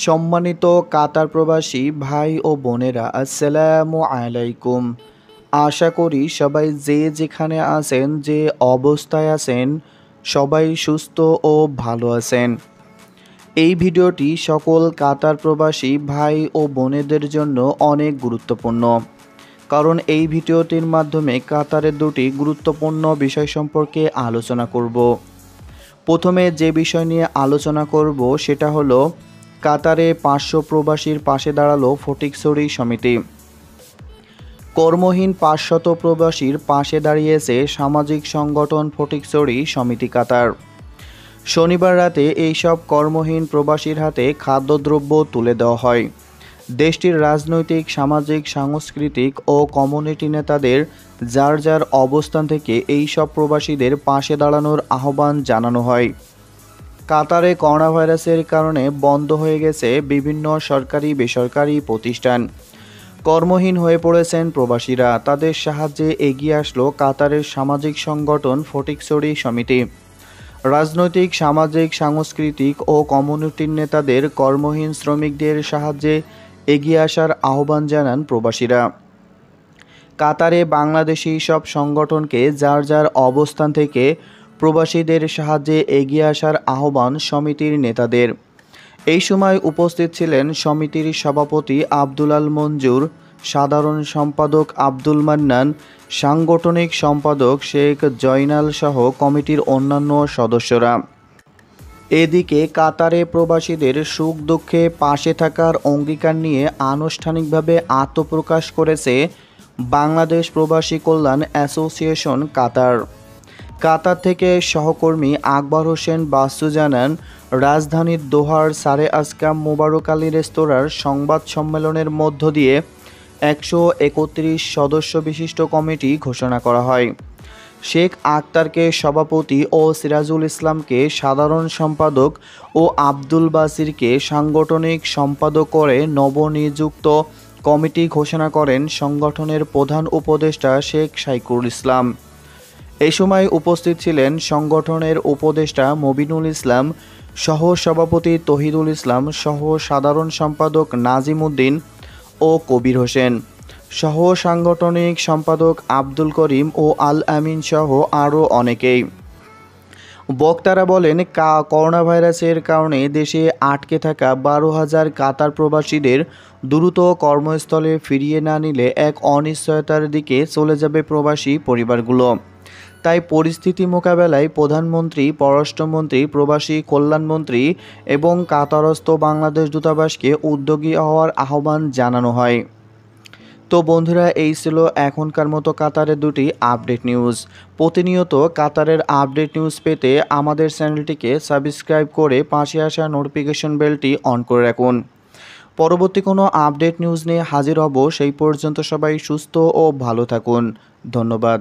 সম্মানিত কাতার প্রবাসী ভাই ও বোনেরা, আসসালামু আলাইকুম। আশা করি সবাই যে যেখানে আছেন, যে অবস্থায় আছেন, সবাই সুস্থ ও ভালো আছেন। এই ভিডিওটি সকল কাতার প্রবাসী ভাই ও বোনেদের জন্য অনেক গুরুত্বপূর্ণ, কারণ এই ভিডিওটির মাধ্যমে কাতারের দুটি গুরুত্বপূর্ণ বিষয় সম্পর্কে আলোচনা করব। প্রথমে যে বিষয় নিয়ে আলোচনা করব সেটা হলো কাতারে 500 প্রবাসীর পাশে দাঁড়ালো ফটিকছড়ি সমিতি। কর্মহীন 500 প্রবাসীর পাশে দাঁড়িয়েছে সামাজিক সংগঠন ফটিকছড়ি সমিতি কাতার। শনিবার রাতে এইসব কর্মহীন প্রবাসীর হাতে খাদ্যদ্রব্য তুলে দেওয়া হয়। দেশটির রাজনৈতিক, সামাজিক, সাংস্কৃতিক ও কমিউনিটি নেতাদের যার যার অবস্থান থেকে এইসব প্রবাসীদের পাশে দাঁড়ানোর আহ্বান জানানো হয়। কাতারে করোনা ভাইরাসের কারণে বন্ধ হয়ে গেছে বিভিন্ন সরকারি বেসরকারি প্রতিষ্ঠান। কর্মহীন হয়ে পড়েছেন প্রবাসীরা, তাদের সাহায্যে এগিয়ে আসলো কাতারের সামাজিক সংগঠন ফটিকছড়ি সমিতি। রাজনৈতিক, সামাজিক, সাংস্কৃতিক ও কমিউনিটির নেতাদের কর্মহীন শ্রমিকদের সাহায্যে এগিয়ে আসার আহ্বান জানান প্রবাসীরা। কাতারে বাংলাদেশি সব সংগঠনকে যার যার অবস্থান থেকে প্রবাসীদের সাহায্যে এগিয়ে আসার আহ্বান সমিতির নেতাদের। এই সময় উপস্থিত ছিলেন সমিতির সভাপতি আব্দুল আল মঞ্জুর, সাধারণ সম্পাদক আব্দুল মান্নান, সাংগঠনিক সম্পাদক শেখ জয়নাল সহ কমিটির অন্যান্য সদস্যরা। এদিকে কাতারে প্রবাসীদের সুখ দুঃখে পাশে থাকার অঙ্গীকার নিয়ে আনুষ্ঠানিকভাবে আত্মপ্রকাশ করেছে বাংলাদেশ প্রবাসী কল্যাণ অ্যাসোসিয়েশন কাতার। কাতার থেকে সহকর্মী আকবর হোসেন বাসু জানান, রাজধানীর দোহার সারে আসকাম মোবারক আলী রেস্তোরাঁর সংবাদ সম্মেলনের মধ্য দিয়ে 131 সদস্য বিশিষ্ট কমিটি ঘোষণা করা হয়। শেখ আক্তারকে সভাপতি ও সিরাজুল ইসলামকে সাধারণ সম্পাদক ও আব্দুল বাসিরকে সাংগঠনিক সম্পাদক করে নবনিযুক্ত কমিটি ঘোষণা করেন সংগঠনের প্রধান উপদেষ্টা শেখ সাইকুল ইসলাম। এই সময় উপস্থিত ছিলেন সংগঠনের উপদেষ্টা মবিনুল ইসলাম, সহ সভাপতি তহিদুল ইসলাম, সহ সাধারণ সম্পাদক নাজিম উদ্দিন ও কবির হোসেন, সহ সাংগঠনিক সম্পাদক আব্দুল করিম ও আল আমিন সহ আরও অনেকেই। বক্তারা বলেন, করোনা ভাইরাসের কারণে দেশে আটকে থাকা 12,000 কাতার প্রবাসীদের দ্রুত কর্মস্থলে ফিরিয়ে না নিলে এক অনিশ্চয়তার দিকে চলে যাবে প্রবাসী পরিবারগুলো। তাই পরিস্থিতি মোকাবেলায় প্রধানমন্ত্রী, পররাষ্ট্রমন্ত্রী, প্রবাসী কল্যাণমন্ত্রী এবং কাতারস্থ বাংলাদেশ দূতাবাসকে উদ্যোগী হওয়ার আহ্বান জানানো হয়। তো বন্ধুরা, এই ছিল এখনকার মতো কাতারের দুটি আপডেট নিউজ। প্রতিনিয়ত কাতারের আপডেট নিউজ পেতে আমাদের চ্যানেলটিকে সাবস্ক্রাইব করে পাশে আসা নোটিফিকেশন বেলটি অন করে রাখুন। পরবর্তী কোনো আপডেট নিউজ নিয়ে হাজির হব। সেই পর্যন্ত সবাই সুস্থ ও ভালো থাকুন। ধন্যবাদ।